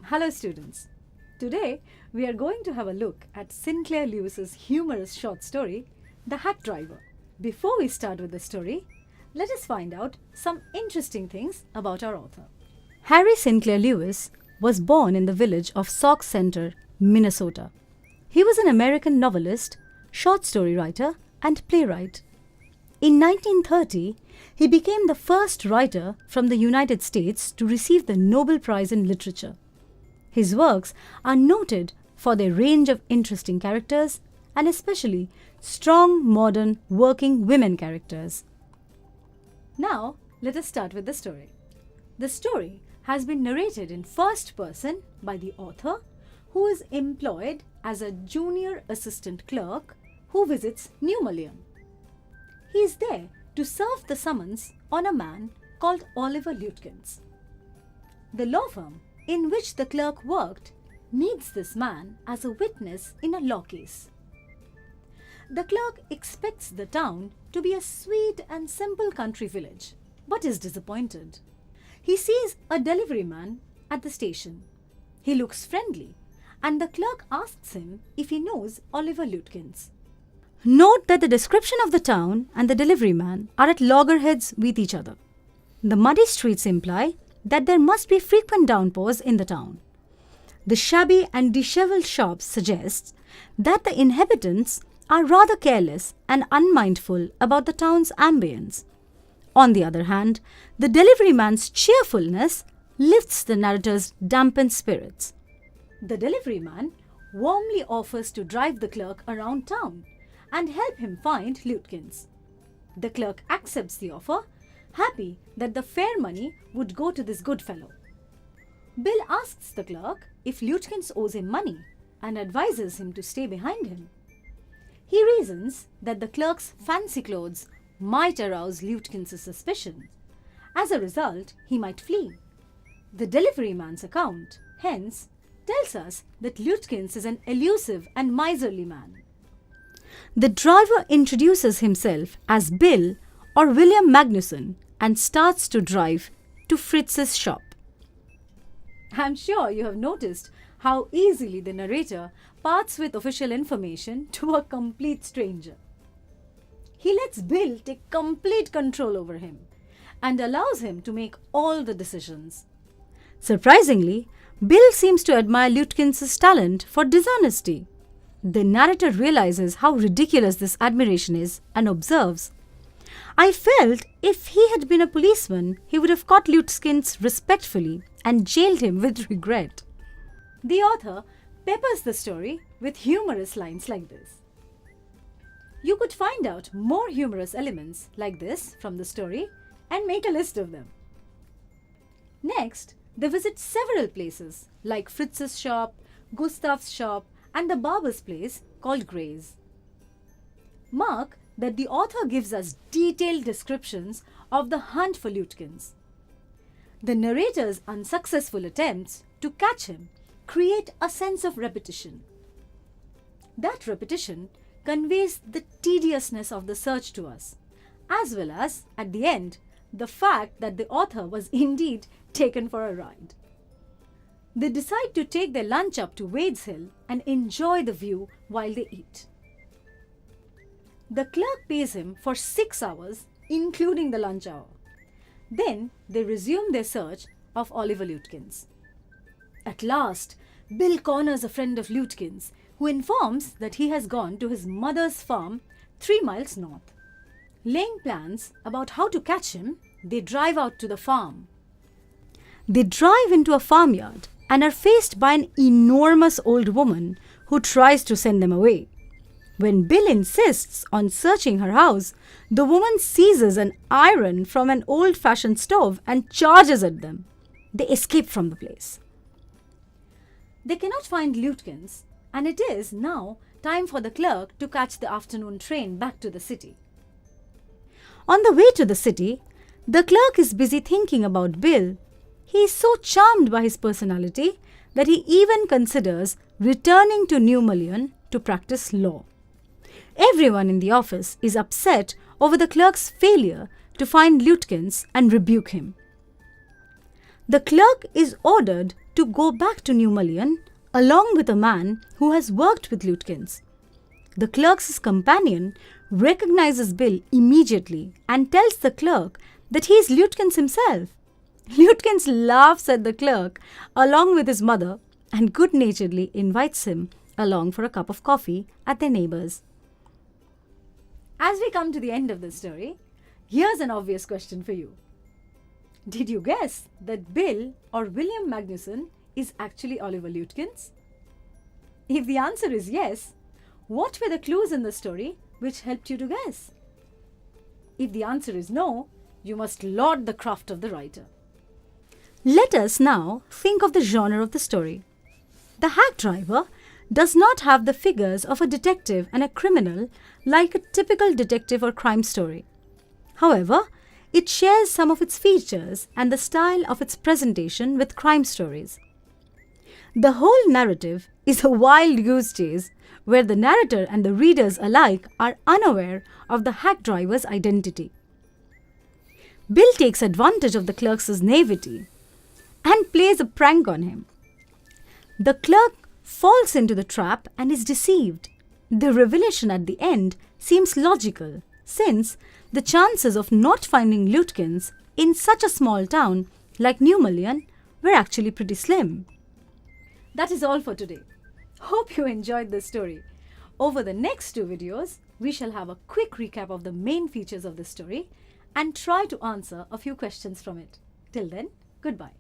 Hello students. Today we are going to have a look at Sinclair Lewis's humorous short story, The Hack Driver. Before we start with the story, let us find out some interesting things about our author. Harry Sinclair Lewis was born in the village of Sauk Center, Minnesota. He was an American novelist, short story writer, and playwright. In 1930, he became the first writer from the United States to receive the Nobel Prize in Literature. His works are noted for their range of interesting characters and especially strong, modern, working women characters. Now, let us start with the story. The story has been narrated in first person by the author, who is employed as a junior assistant clerk who visits New Mullion. He is there to serve the summons on a man called Oliver Lutkins. The law firm in which the clerk worked needs this man as a witness in a law case. The clerk expects the town to be a sweet and simple country village, but is disappointed. He sees a delivery man at the station. He looks friendly, and the clerk asks him if he knows Oliver Lutkins. Note that the description of the town and the delivery man are at loggerheads with each other. The muddy streets imply that there must be frequent downpours in the town. The shabby and disheveled shops suggest that the inhabitants are rather careless and unmindful about the town's ambience. On the other hand, the delivery man's cheerfulness lifts the narrator's dampened spirits. The delivery man warmly offers to drive the clerk around town and help him find Lutkins. The clerk accepts the offer, happy that the fare money would go to this good fellow. Bill asks the clerk if Lutkins owes him money and advises him to stay behind him. He reasons that the clerk's fancy clothes might arouse Lutkins' suspicion. As a result, he might flee. The delivery man's account, hence, tells us that Lutkins is an elusive and miserly man. The driver introduces himself as Bill or William Magnuson and starts to drive to Fritz's shop. I'm sure you have noticed how easily the narrator parts with official information to a complete stranger. He lets Bill take complete control over him and allows him to make all the decisions. Surprisingly, Bill seems to admire Lutkins' talent for dishonesty. The narrator realizes how ridiculous this admiration is and observes, "I felt if he had been a policeman, he would have caught Lutkins respectfully and jailed him with regret." The author peppers the story with humorous lines like this. You could find out more humorous elements like this from the story and make a list of them. Next, they visit several places like Fritz's shop, Gustav's shop, and the barber's place called Gray's. Mark that the author gives us detailed descriptions of the hunt for Lutkins. The narrator's unsuccessful attempts to catch him create a sense of repetition. That repetition conveys the tediousness of the search to us, as well as, at the end, the fact that the author was indeed taken for a ride. They decide to take their lunch up to Wade's Hill and enjoy the view while they eat. The clerk pays him for 6 hours, including the lunch hour. Then they resume their search of Oliver Lutkins. At last, Bill corners a friend of Lutkins, who informs that he has gone to his mother's farm 3 miles north. Laying plans about how to catch him, they drive out to the farm. They drive into a farmyard and are faced by an enormous old woman who tries to send them away. When Bill insists on searching her house, the woman seizes an iron from an old-fashioned stove and charges at them. They escape from the place. They cannot find Lutkins, and it is now time for the clerk to catch the afternoon train back to the city. On the way to the city, the clerk is busy thinking about Bill. He is so charmed by his personality that he even considers returning to New Mullion to practice law. Everyone in the office is upset over the clerk's failure to find Lutkins and rebuke him. The clerk is ordered to go back to New Mullion along with a man who has worked with Lutkins. The clerk's companion recognizes Bill immediately and tells the clerk that he is Lutkins himself. Lutkins laughs at the clerk along with his mother and good-naturedly invites him along for a cup of coffee at their neighbor's. As we come to the end of the story, here's an obvious question for you. Did you guess that Bill or William Magnuson is actually Oliver Lutkins? If the answer is yes, what were the clues in the story which helped you to guess? If the answer is no, you must laud the craft of the writer. Let us now think of the genre of the story. The hack driver does not have the figures of a detective and a criminal like a typical detective or crime story. However, it shares some of its features and the style of its presentation with crime stories. The whole narrative is a wild goose chase where the narrator and the readers alike are unaware of the hack driver's identity. Bill takes advantage of the clerk's naivety and plays a prank on him. The clerk falls into the trap and is deceived. The revelation at the end seems logical, since the chances of not finding Lutkins in such a small town like New Mullion were actually pretty slim. That is all for today. Hope you enjoyed this story. Over the next 2 videos, we shall have a quick recap of the main features of the story and try to answer a few questions from it. Till then, goodbye.